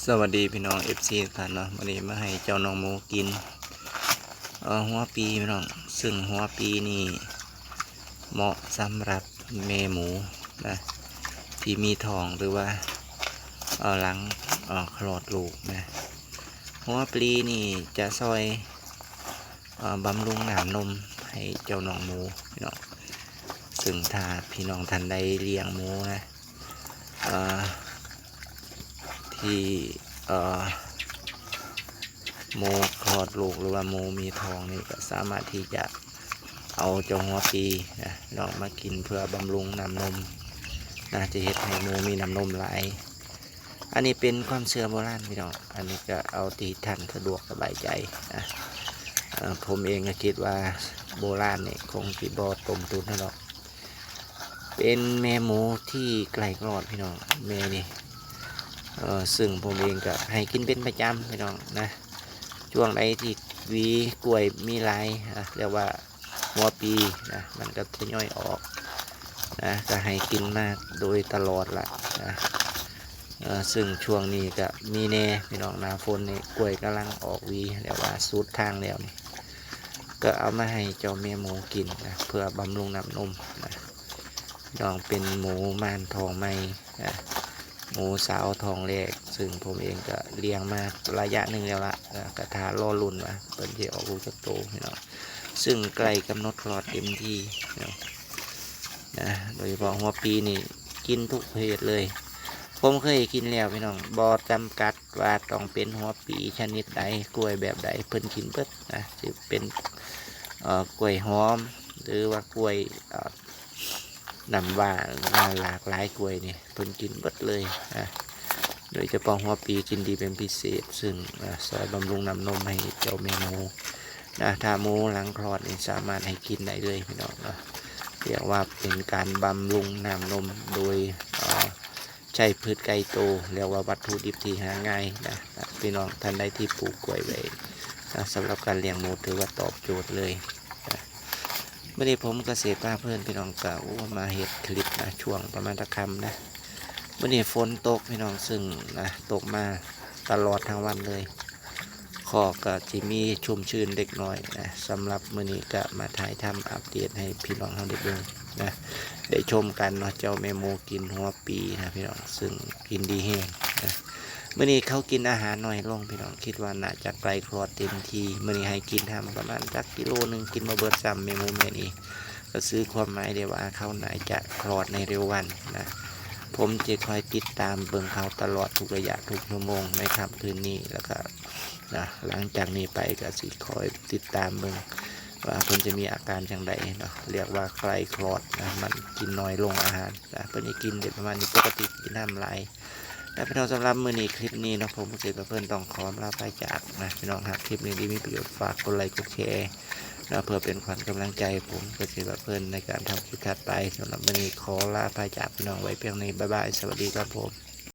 สวัสดีพี่น้องFCท่านเนาะวันนี้มาให้เจ้าน้องหมูกินหัวปีพี่น้องซึ่งหัวปีนี่เหมาะสำหรับแม่หมูนะที่มีท้องหรือว่าหลังคลอดลูกนะหัวปีนี่จะซอยบำรุงน้ำนมให้เจ้าน้องหมูพี่น้องซึ่งถ้าพี่น้องท่านใดเลี้ยงหมูนะที่หมูคลอดลูกหรือว่าหมูมีท้องนี่ก็สามารถที่จะเอาเจ้าหัวปีนะลองมากินเพื่อบำรุงน้ำนมนะจะเห็นให้หมูมีน้ำนมหลายอันนี้เป็นความเชื่อโบราณพี่น้องอันนี้ก็เอาตีท่านสะดวกสบายใจนะผมเองก็คิดว่าโบราณนี่คงติบอต้มตุ๋นนะหรอกเป็นแม่หมูที่ไกลคลอดพี่น้องแม่นี่ซึ่งผมเองก็ให้กินเป็นประจำพี่น้องนะช่วงไหนที่วีกล้วยมีลายเรียกว่าหัวปีนะมันก็ทยอยออกนะก็ให้กินมากโดยตลอดละนะซึ่งช่วงนี้ก็มีแน่พี่น้องหน้าฝนนี่กล้วยกำลังออกวีเรียกว่าสุดทางแล้วนี่ก็เอามาให้เจ้าแม่หมูกินนะเพื่อบำรุงน้ำนมนะน้องเป็นหมูม่านทองไหมนะหมูสาวทองแรกซึ่งผมเองก็เลี้ยงมาระยะหนึ่งแล้วละกระทาล่อลุ่นมาเป็นที่ออกลูกจะโตพี่น้องซึ่งใกล้กำหนดคลอดเต็มที่นะโดยเฉพาะหัวปีนี่กินทุกเพศเลยผมเคยกินแล้วพี่น้องบอจำกัดว่าต้องเป็นหัวปีชนิดใดกล้วยแบบใดเพิ่นกินเบิดนะจะเป็นกล้วยหอมหรือว่ากล้วยนำว่าหลากหลายกล้วยนี่เพิ่นกินเบิดเลยนะโดยเฉพาะหัวปีกินดีเป็นพิเศษซึ่งซอยบำรุงน้ำนมให้เจ้าแม่หมูนะถ้าหมูหลังคลอดนี่สามารถให้กินได้เลยพี่น้องนะเรียกว่าเป็นการบำรุงน้ำนมโดยใช้พืชไก่โตเรียกว่าวัตถุดิบที่หาง่ายนะพี่น้องท่านใดที่ปลูกกล้วยไว้สำหรับการเลี้ยงหมูถือว่าตอบโจทย์เลยเมื่อนี้ผมเกษตรป้าเพื่อนพี่น้องก็มาเห็ดคลิปนะช่วงประมาณตะคำนะเมื่อนี้ฝนตกพี่น้องซึ่งนะตกมาตลอดทั้งวันเลยขอก็จะมีชุ่มชื้นเล็กน้อยนะสำหรับมื่อนี้ก็มาถ่ายทำอัปเดตให้พี่น้องเขาได้ดูนะได้ชมกันเนาะเจ้าแม่โมกินหัวปีนะพี่น้องซึ่งกินดีแห้งนะเมื่อนี้เขากินอาหารหน่อยลงพี่น้องคิดว่าน่าจะไกลคลอดเต็มทีเมื่อนี้ให้กินทำประมาณจักกิโลนึงกินมาเบิดซ้ำแม่โมแม่นี้ก็ซื้อความหมายได้ว่าเขาน่าจะคลอดในเร็ววันนะผมจะคอยติดตามเบิ่งเขาตลอดทุกระยะทุกชั่วโมงในค่ำคืนนี้แล้วก็นะหลังจากนี้ไปก็สิคอยติดตามเบิ่งว่าเพิ่นจะมีอาการอย่างไรเนาะเรียกว่าใกล้คลอดนะมันกินน้อยลงอาหารนะเพิ่นจะกินเด็ดประมาณนี้ปกติกินน้ำลายนะพี่น้องสำหรับมื้อนี้คลิปนี้เนาะผมเกษตรเพื่อนต้องขอลาไปจากนะพี่น้องหากคลิปนี้ดีมีประโยชน์ฝากกดไลค์กดแชร์นะเพื่อเป็นขวัญกำลังใจผมเกษตรเพื่อนในการทำคลิปถัดไปสำหรับมื้อนี้ขอลาไปจากพี่น้องไว้เพียงนี้บ๊ายบายสวัสดีครับผม